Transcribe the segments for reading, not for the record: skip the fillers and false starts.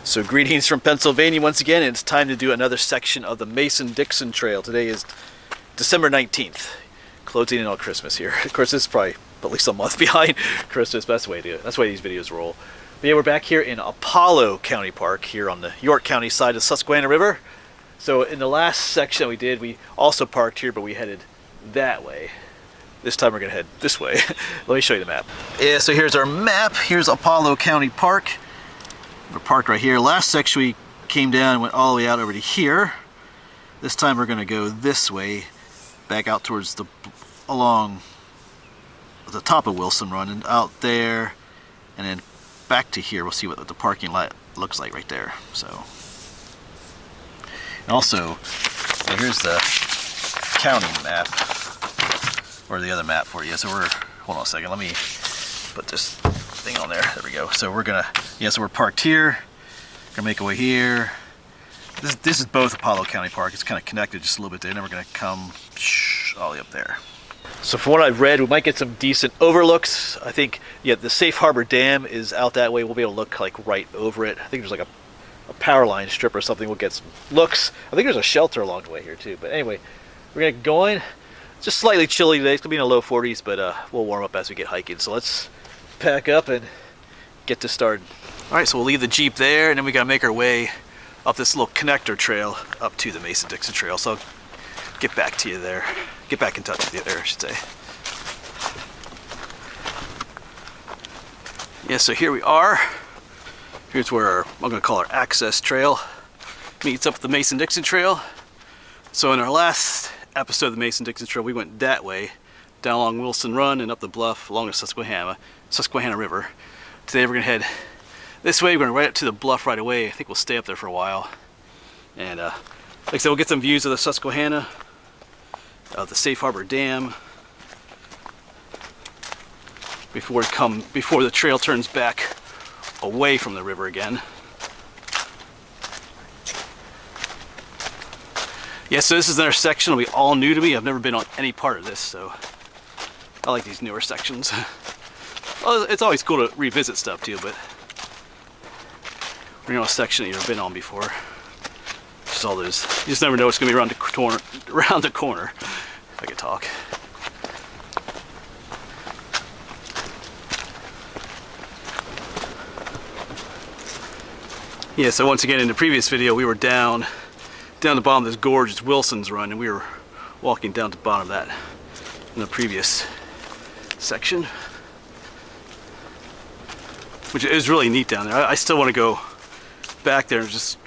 So greetings from Pennsylvania once again, and it's time to do another section of the Mason-Dixon Trail. Today is December 19th, closing in on Christmas here. Of course, this is probably at least a month behind Christmas, but that's the way to do it. That's the way these videos roll. But yeah, we're back here in Apollo County Park, here on the York County side of the Susquehanna River. So in the last section that we did, we also parked here, but we headed that way. This time we're gonna head this way. Let me show you the map. Yeah, so here's our map. Here's Apollo County Park. We're parked right here. Last section we came down and went all the way out over to here. This time we're going to go this way, back out towards along the top of Wilson Run and out there, and then back to here. We'll see what the parking lot looks like right there. So, and also, so here's the county map, or the other map for you. So hold on a second. Let me put this thing on there. There we go. So we're gonna, so we're parked here. Gonna make our way here. This is both Apollo County Park. It's kind of connected just a little bit there. And then we're gonna come all the way up there. So from what I've read, we might get some decent overlooks. I think, the Safe Harbor Dam is out that way. We'll be able to look like right over it. I think there's like a power line strip or something. We'll get some looks. I think there's a shelter along the way here too. But anyway, we're gonna get going. It's just slightly chilly today. It's gonna be in the low 40s, but we'll warm up as we get hiking. So let's pack up and get to start. All right, so we'll leave the Jeep there, and then we gotta make our way up this little connector trail up to the Mason-Dixon Trail. So I'll get back to you there. Get back in touch with you there, I should say. Yeah, so here we are. Here's where I'm gonna call our access trail meets up with the Mason-Dixon Trail. So in our last episode of the Mason-Dixon Trail, we went that way, down along Wilson Run and up the bluff along the Susquehanna River. Today we're gonna head this way. We're gonna right up to the bluff right away. I think we'll stay up there for a while. And like I said, we'll get some views of the Susquehanna, the Safe Harbor Dam, before the trail turns back away from the river again. Yeah, so this is another section that'll be all new to me. I've never been on any part of this, so I like these newer sections. Well, it's always cool to revisit stuff too, but when you're on a section that you've never been on before, just all those, you just never know what's gonna be around the corner, if I could talk. Yeah, so once again in the previous video we were down the bottom of this gorge. It's Wilson's Run, and we were walking down to the bottom of that in the previous section, which is really neat down there. I still want to go back there and just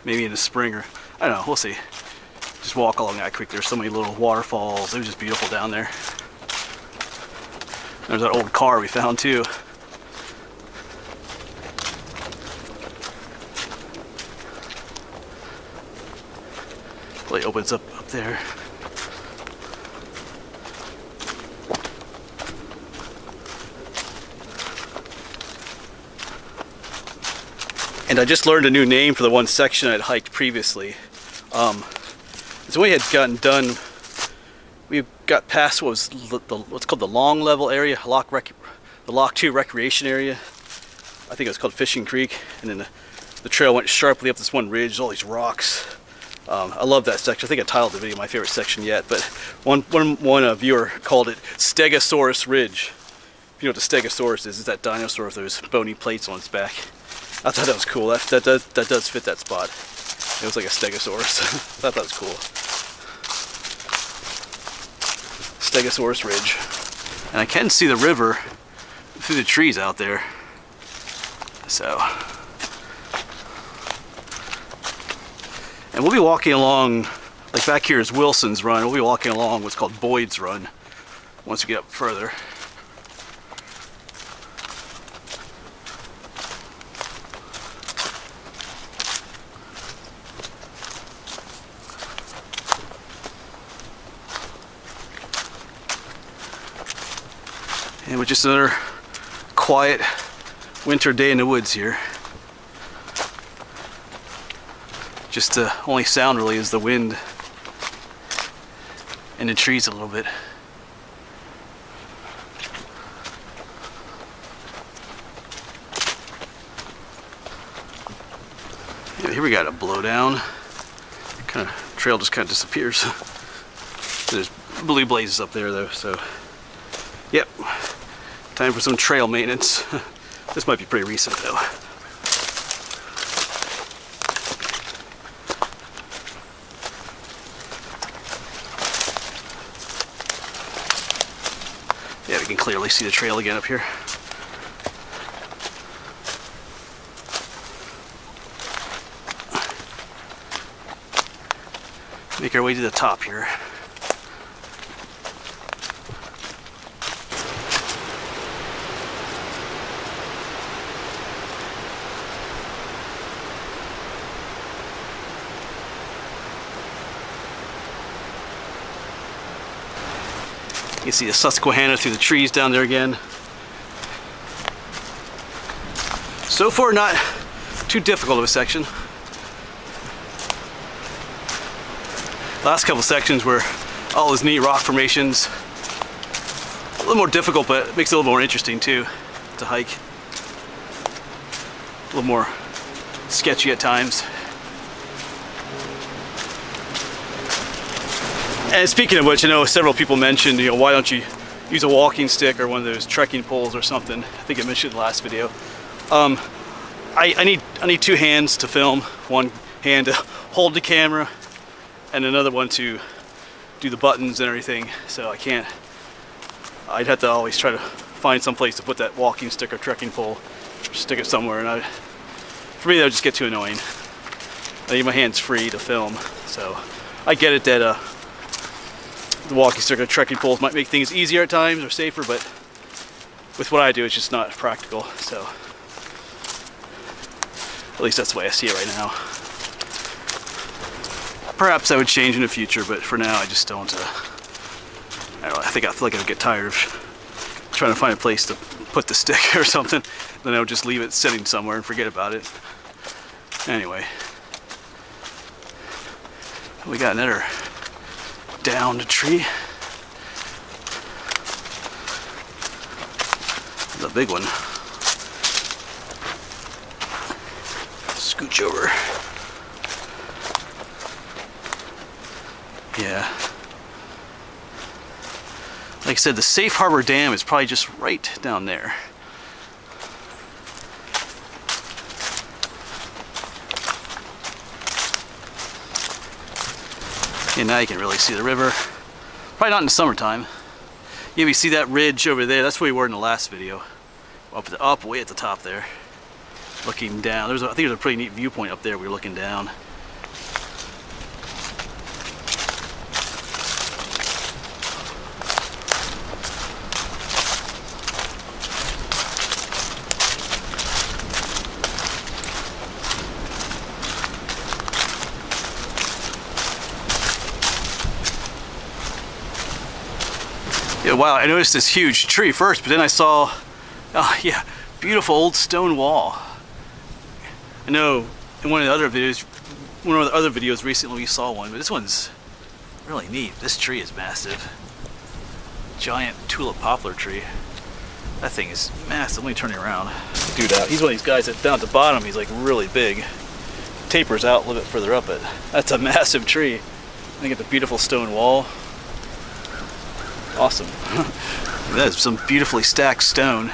maybe in the spring, or I don't know, we'll see. Just walk along that creek. There's so many little waterfalls. It was just beautiful down there. There's that old car we found too. Really opens up there. And I just learned a new name for the one section I'd hiked previously. So we had gotten done, we got past what was what's called the long level area, the Lock 2 recreation area. I think it was called Fishing Creek. And then the trail went sharply up this one ridge, all these rocks. I love that section. I think I titled the video my favorite section yet, but one viewer called it Stegosaurus Ridge. If you know what the Stegosaurus is, it's that dinosaur with those bony plates on its back. I thought that was cool. That does fit that spot. It was like a Stegosaurus. I thought that was cool. Stegosaurus Ridge. And I can see the river through the trees out there. So. And we'll be walking along, like back here is Wilson's Run. We'll be walking along what's called Boyd's Run once we get up further. And with just another quiet winter day in the woods here. Just the only sound really is the wind and the trees a little bit. Yeah, here we got a blowdown. Kind of trail just kind of disappears. There's blue blazes up there though, so yep. Time for some trail maintenance. This might be pretty recent though. Yeah, we can clearly see the trail again up here. Make our way to the top here. You can see the Susquehanna through the trees down there again. So far, not too difficult of a section. Last couple sections were all those neat rock formations. A little more difficult, but it makes it a little more interesting too to hike. A little more sketchy at times. And speaking of which, I know several people mentioned, why don't you use a walking stick or one of those trekking poles or something? I think I mentioned in the last video. I need two hands to film. One hand to hold the camera, and another one to do the buttons and everything. So I'd have to always try to find some place to put that walking stick or trekking pole, or stick it somewhere, and for me that would just get too annoying. I need my hands free to film. So I get it that the walking stick or trekking poles might make things easier at times or safer, but with what I do, it's just not practical. So at least that's the way I see it right now. Perhaps that would change in the future, but for now I just don't. I don't know, I feel like I would get tired of trying to find a place to put the stick or something. Then I would just leave it sitting somewhere and forget about it. Anyway, we got another downed tree. The big one. Scooch over. Yeah. Like I said, the Safe Harbor Dam is probably just right down there. And now you can really see the river. Probably not in the summertime. Yeah, we see that ridge over there. That's where we were in the last video. Up way at the top there. Looking down. I think there's a pretty neat viewpoint up there. We were looking down. Yeah, wow, I noticed this huge tree first, but then I saw, oh yeah, beautiful old stone wall. I know in one of the other videos recently we saw one, but this one's really neat. This tree is massive. Giant tulip poplar tree. That thing is massive. Let me turn it around. Dude, he's one of these guys that down at the bottom, he's like really big. Tapers out a little bit further up, but that's a massive tree. I get the beautiful stone wall. Awesome. That is some beautifully stacked stone.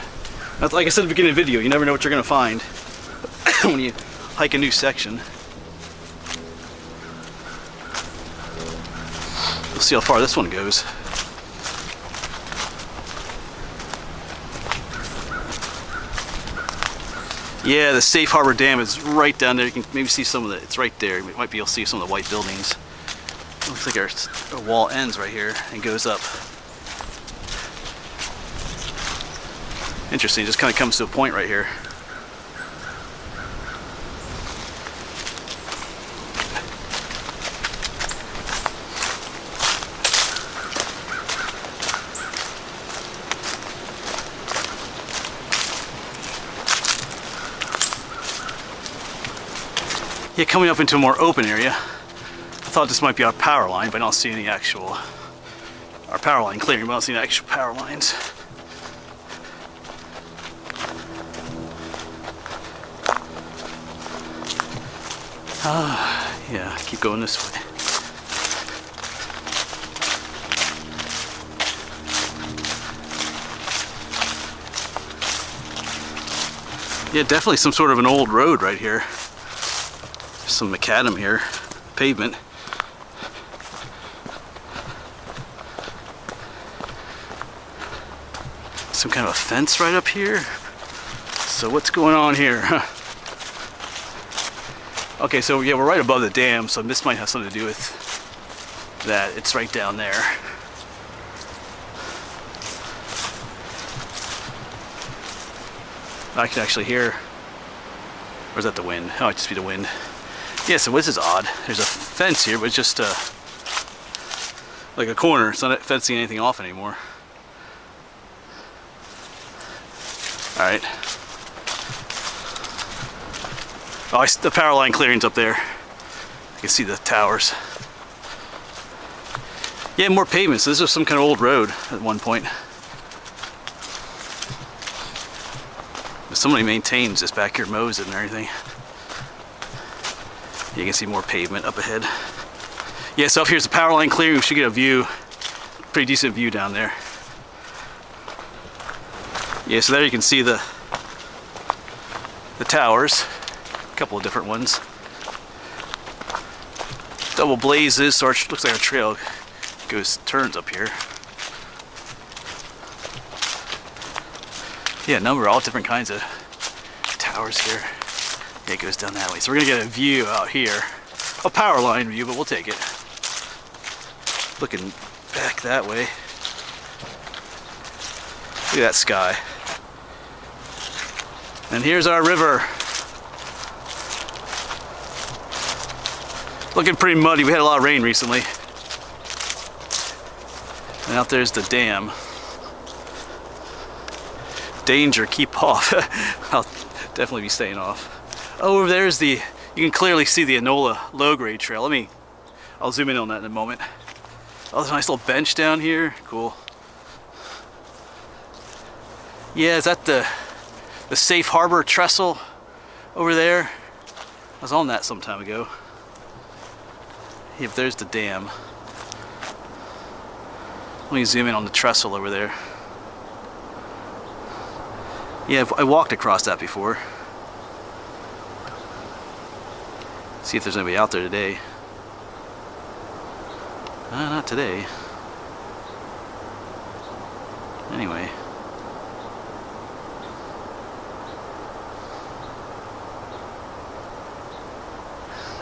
That's like I said at the beginning of the video, you never know what you're going to find when you hike a new section. We'll see how far this one goes. Yeah, the Safe Harbor Dam is right down there. You can maybe see some of the, it's right there. You might be able to see some of the white buildings. It looks like our wall ends right here and goes up. Interesting, it just kind of comes to a point right here. Yeah, coming up into a more open area. I thought this might be our power line, but I don't see any actual, our power line clearing, but I don't see any actual power lines. Yeah, keep going this way. Yeah, definitely some sort of an old road right here. Some macadam here, pavement. Some kind of a fence right up here. So what's going on here? Okay, so yeah, we're right above the dam, so this might have something to do with that. It's right down there. I can actually hear, or is that the wind? Oh, it might just be the wind. Yeah, so this is odd. There's a fence here, but it's just like a corner. It's not fencing anything off anymore. All right. Oh, the power line clearing's up there. You can see the towers. Yeah, more pavements. So this was some kind of old road at one point. Somebody maintains this back here, mows it and everything. You can see more pavement up ahead. Yeah, so up here's the power line clearing. We should get a view, pretty decent view down there. Yeah, so there you can see the towers, a couple of different ones. Double blazes, so it looks like our trail turns up here. Yeah, a number of all different kinds of towers here. Yeah, it goes down that way. So we're gonna get a view out here. A power line view, but we'll take it. Looking back that way. Look at that sky. And here's our river. Looking pretty muddy. We had a lot of rain recently. And out there's the dam. Danger, keep off. I'll definitely be staying off. Oh, over there's you can clearly see the Enola low-grade trail. I'll zoom in on that in a moment. Oh, there's a nice little bench down here. Cool. Yeah, is that the safe harbor trestle over there? I was on that some time ago. Yeah, there's the dam. Let me zoom in on the trestle over there. Yeah, I walked across that before. See if there's anybody out there today. Not today. Anyway.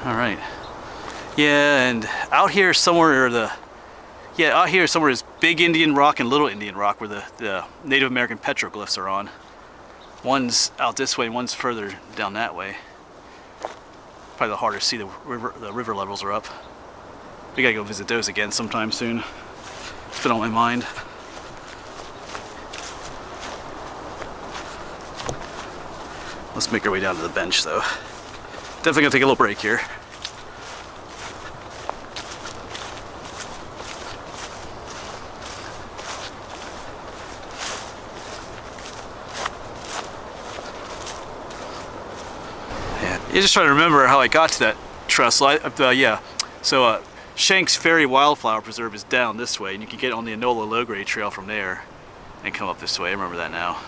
All right. Yeah, and out here somewhere out here somewhere is Big Indian Rock and Little Indian Rock, where the Native American petroglyphs are on. One's out this way, one's further down that way. Probably the harder to see. The river levels are up. We gotta go visit those again sometime soon. It's been on my mind. Let's make our way down to the bench though. Definitely gonna take a little break here. You're just trying to remember how I got to that trestle. Yeah, so Shanks Ferry Wildflower Preserve is down this way, and you can get on the Enola low-grade trail from there and come up this way. I remember that now.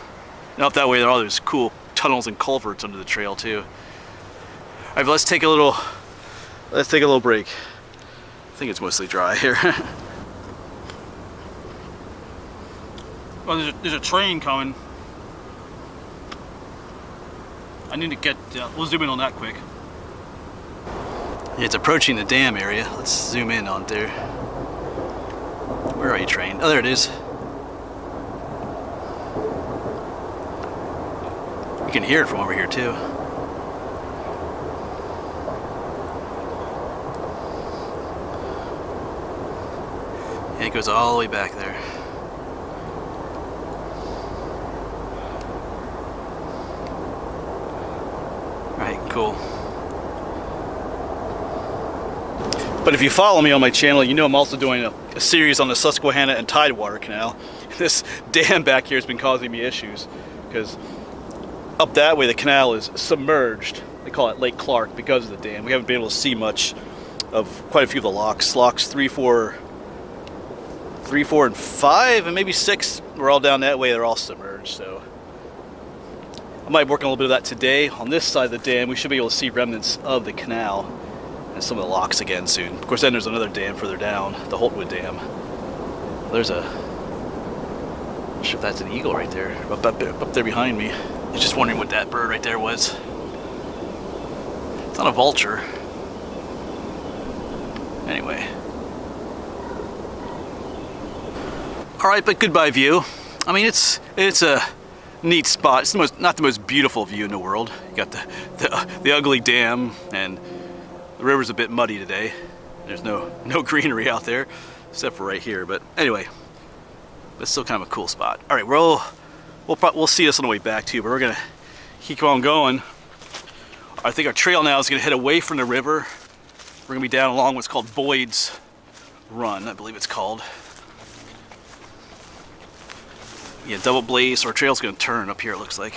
And up that way, there are all those cool tunnels and culverts under the trail too. All right, but let's take a little break. I think it's mostly dry here. Well, there's a train coming. I need to get, we'll zoom in on that quick. It's approaching the dam area. Let's zoom in on there. Where are you, train? Oh, there it is. You can hear it from over here too. And it goes all the way back there. Alright, cool. But if you follow me on my channel, you know I'm also doing a series on the Susquehanna and Tidewater Canal. This dam back here has been causing me issues because up that way the canal is submerged they call it Lake Clark because of the dam. We haven't been able to see much of quite a few of the locks. Locks 3, 4, and 5, and maybe 6 were all down that way. They're all submerged, so I might work on a little bit of that today. On this side of the dam, we should be able to see remnants of the canal and some of the locks again soon. Of course, then there's another dam further down, the Holtwood Dam. There's a, I'm not sure if that's an eagle right there, up there behind me. I was just wondering what that bird right there was. It's not a vulture. Anyway. All right, but goodbye view. I mean, it's a neat spot. It's not the most beautiful view in the world. You got the ugly dam, and the river's a bit muddy today. There's no greenery out there, except for right here. But anyway, it's still kind of a cool spot. All right, we'll see this on the way back too, but we're gonna keep on going. I think our trail now is gonna head away from the river. We're gonna be down along what's called Boyd's Run, I believe it's called. Yeah, double blaze, so our trail's gonna turn up here, it looks like.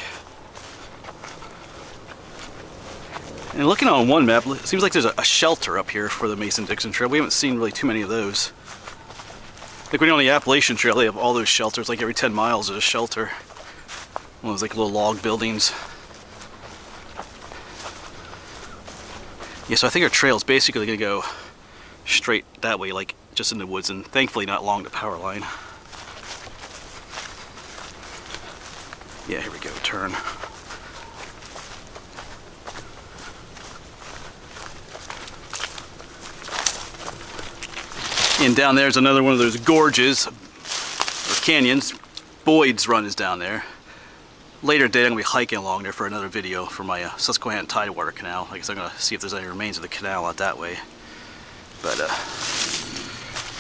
And looking on one map, it seems like there's a shelter up here for the Mason-Dixon trail. We haven't seen really too many of those. Like when you're on the Appalachian Trail, they have all those shelters. Like every 10 miles there's a shelter. One of those like little log buildings. Yeah, so I think our trail is basically gonna go straight that way, like just in the woods, and thankfully not along the power line. Yeah, here we go, turn. And down there's another one of those gorges, or canyons. Boyd's Run is down there. Later today I'm going to be hiking along there for another video for my Susquehanna Tidewater Canal. I guess I'm going to see if there's any remains of the canal out that way. But I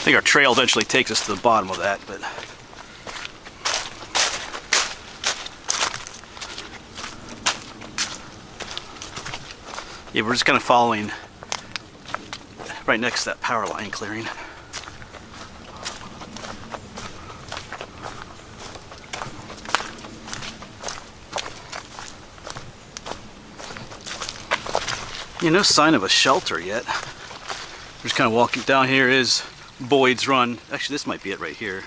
think our trail eventually takes us to the bottom of that. But yeah, we're just kind of following right next to that power line clearing. Yeah, no sign of a shelter yet. We're just kind of walking down. Here is Boyd's Run. Actually, this might be it right here.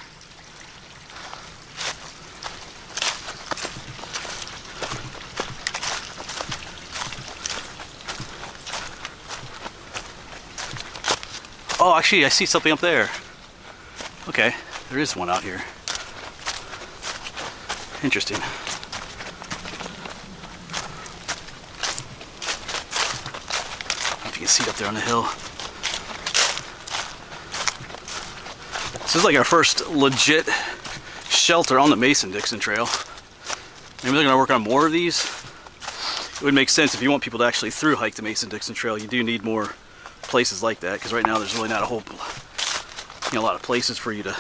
Oh, actually, I see something up there. Okay, there is one out here. Interesting. You can see it up there on the hill. This is like our first legit shelter on the Mason-Dixon Trail. Maybe they're gonna work on more of these. It would make sense if you want people to actually through hike the Mason-Dixon Trail. You do need more places like that, because right now there's really not a whole, a lot of places for you to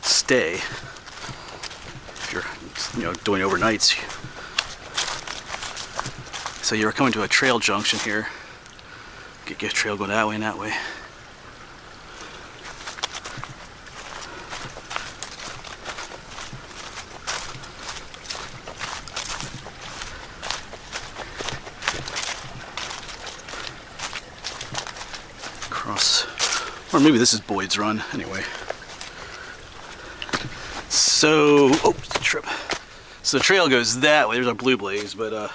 stay if you're, doing overnights. So you're coming to a trail junction here. Get a trail going that way and that way. Cross, or maybe this is Boyd's Run. Anyway, so trip. So the trail goes that way. There's our blue blaze, but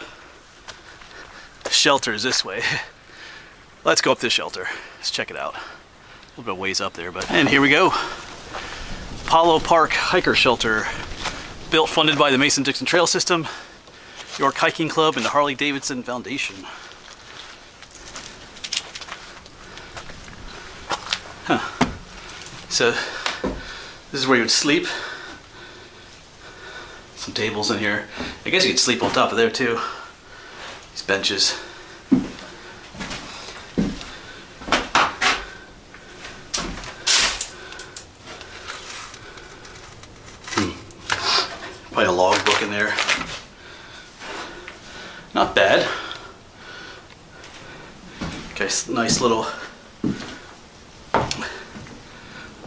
shelter is this way. Let's go up this shelter. Let's check it out. A little bit of ways up there, and here we go. Apollo Park Hiker Shelter, built, funded by the Mason-Dixon Trail System, York Hiking Club, and the Harley-Davidson Foundation. So this is where you would sleep. Some tables in here. I guess you could sleep on top of there too. These benches. Probably a log book in there. Not bad. Okay, nice little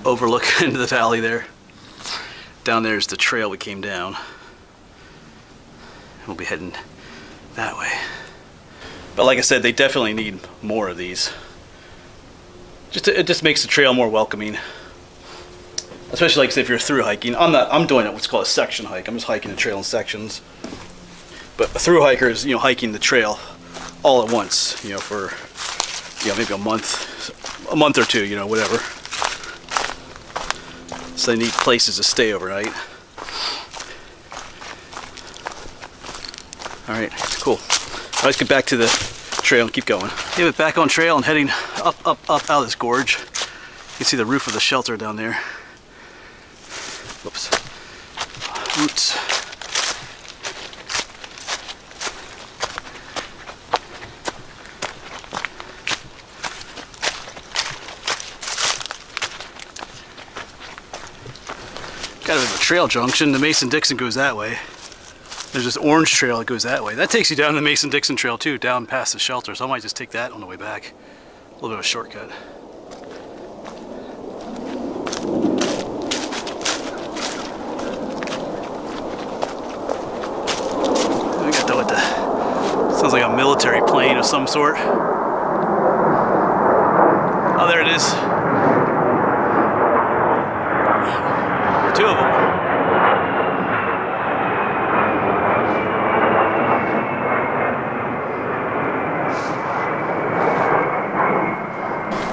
overlook into the valley there. Down there's the trail we came down. We'll be heading that way. But like I said, they definitely need more of these. It just makes the trail more welcoming. Especially like if you're through hiking. I'm doing what's called a section hike. I'm just hiking the trail in sections. But a through hiker is, hiking the trail all at once, for maybe a month or two, whatever. So they need places to stay overnight. All right, cool. Let's get back to the trail and keep going. Yeah, but back on trail and heading up out of this gorge. You can see the roof of the shelter down there. Whoops. Roots. Got a trail junction. The Mason-Dixon goes that way. There's this orange trail that goes that way. That takes you down the Mason-Dixon trail too, down past the shelter. So I might just take that on the way back. A little bit of a shortcut. We got what sounds like a military plane of some sort. Oh, there it is. Two of them.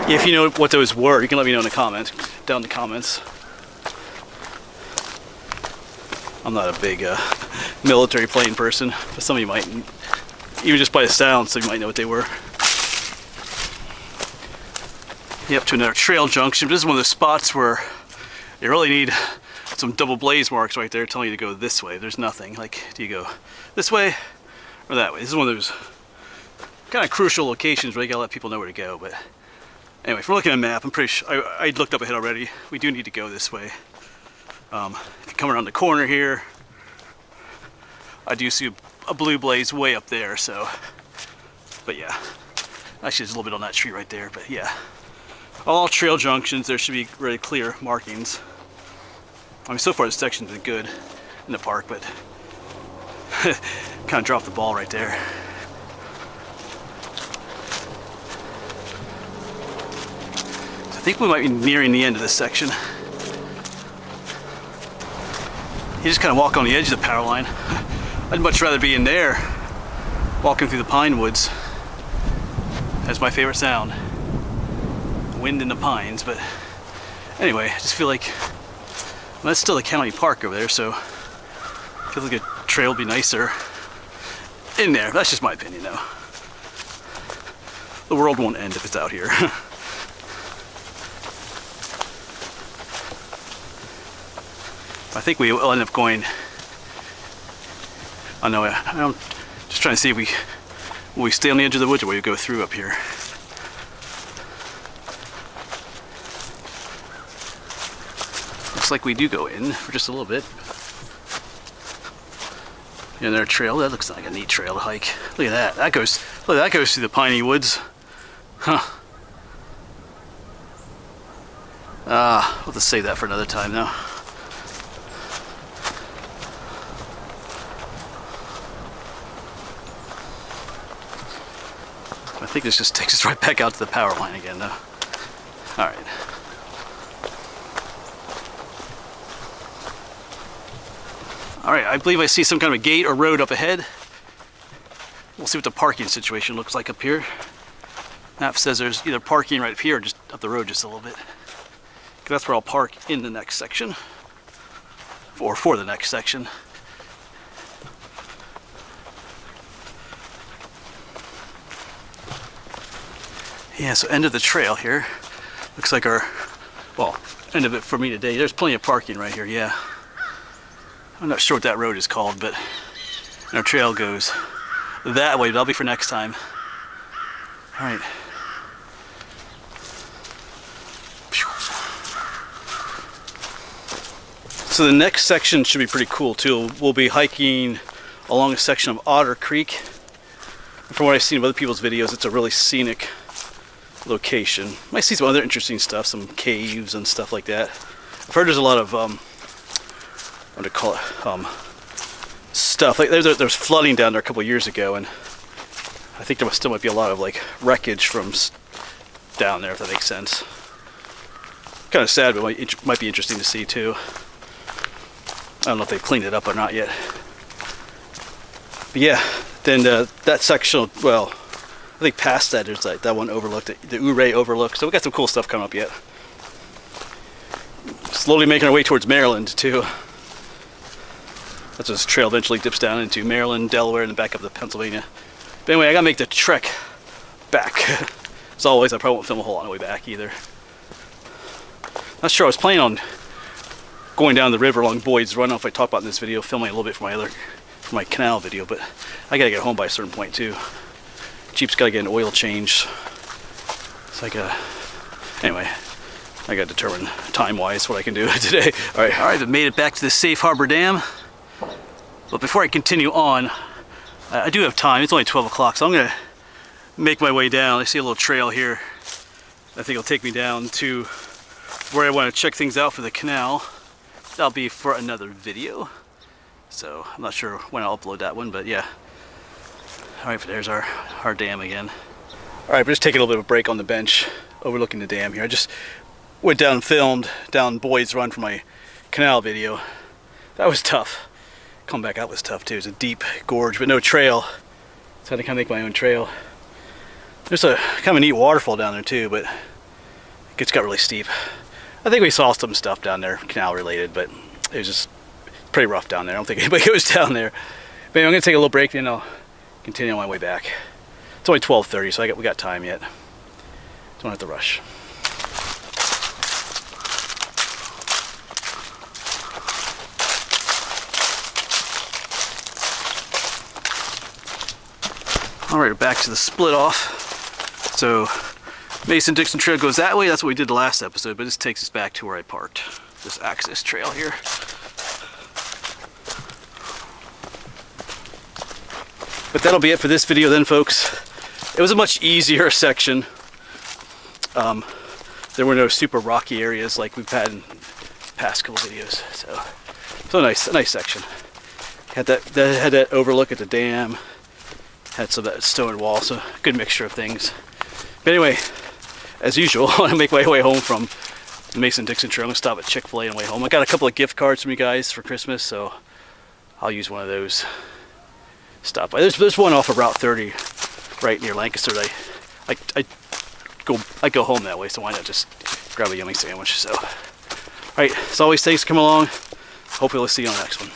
If you know what those were, you can let me know in the comments, down in the comments. I'm not a big military plane person, but some of you might, even just by the sound, some of you might know what they were. Yep, to another trail junction. This is one of those spots where you really need some double blaze marks right there telling you to go this way. There's nothing. Like, do you go this way or that way? This is one of those kind of crucial locations where you gotta let people know where to go. But anyway, if we're looking at a map, I'm pretty sure I looked up ahead already. We do need to go this way. If you come around the corner here, I do see a blue blaze way up there. So, but yeah, actually there's a little bit on that tree right there. But yeah, all trail junctions, there should be really clear markings. I mean, so far this section's been good in the park, but kind of dropped the ball right there. So I think we might be nearing the end of this section. You just kind of walk on the edge of the power line. I'd much rather be in there, walking through the pine woods. That's my favorite sound. Wind in the pines, but anyway, I just feel like, well, that's still a county park over there, so I feel like a trail would be nicer in there. That's just my opinion, though. The world won't end if it's out here. I think we will end up going. I know. I'm just trying to see if will we stay on the edge of the woods or will we go through up here. Looks like we do go in for just a little bit. And there's a trail. That looks like a neat trail to hike. Look at that. That goes through the piney woods. Huh. We'll have to save that for another time now. I think this just takes us right back out to the power line again, though. All right. All right, I believe I see some kind of a gate or road up ahead. We'll see what the parking situation looks like up here. Map says there's either parking right up here or just up the road just a little bit. That's where I'll park in the next section, or for the next section. Yeah, so end of the trail here. Looks like end of it for me today. There's plenty of parking right here, yeah. I'm not sure what that road is called, but our trail goes that way, but that'll be for next time. All right. So the next section should be pretty cool too. We'll be hiking along a section of Otter Creek. From what I've seen of other people's videos, it's a really scenic location. Might see some other interesting stuff, some caves and stuff like that. I've heard there's a lot of what do you call it? Stuff like there's flooding down there a couple years ago, and I think there still might be a lot of like wreckage from down there, if that makes sense. Kind of sad, but it might be interesting to see too. I don't know if they've cleaned it up or not yet. But yeah, then that section, well, I think past that there's like that one overlook, the Ouray overlook. So we got some cool stuff coming up yet. Slowly making our way towards Maryland too. That's this trail eventually dips down into Maryland, Delaware, and then back up to Pennsylvania. But anyway, I gotta make the trek back. As always, I probably won't film a whole lot on the way back either. Not sure, I was planning on going down the river along Boyd's Run. I don't know if I talked about in this video, filming a little bit for my canal video, but I gotta get home by a certain point too. Jeep's gotta get an oil change. So anyway, I gotta determine time-wise what I can do today. All right, I've made it back to the Safe Harbor Dam. But before I continue on, I do have time. It's only 12 o'clock, so I'm gonna make my way down. I see a little trail here. I think it'll take me down to where I want to check things out for the canal. That'll be for another video. So I'm not sure when I'll upload that one, but yeah. All right, but there's our dam again. All right, we're just taking a little bit of a break on the bench overlooking the dam here. I just went down and filmed down Boyd's Run for my canal video. That was tough. Coming back out was tough too. It's a deep gorge, but no trail. So I had to kind of make my own trail. There's a kind of a neat waterfall down there too, but it got really steep. I think we saw some stuff down there, canal related, but it was just pretty rough down there. I don't think anybody goes down there. But anyway, I'm gonna take a little break and then I'll continue on my way back. It's only 12:30, so we got time yet. Don't have to rush. All right, back to the split off. So Mason-Dixon trail goes that way. That's what we did the last episode, but this takes us back to where I parked. This access trail here. But that'll be it for this video then, folks. It was a much easier section. There were no super rocky areas like we've had in past couple videos. So nice, a nice section. Had that overlook at the dam. Had some of that stone wall, so good mixture of things. But anyway, as usual, I want to make my way home from the Mason-Dixon trail. I'm gonna stop at Chick-fil-A on the way home. I got a couple of gift cards from you guys for Christmas, so I'll use one of those. Stop by. There's one off of Route 30 right near Lancaster. I go home that way, so why not just grab a yummy sandwich? So, all right. As always, thanks for coming along. Hopefully, we'll see you on the next one.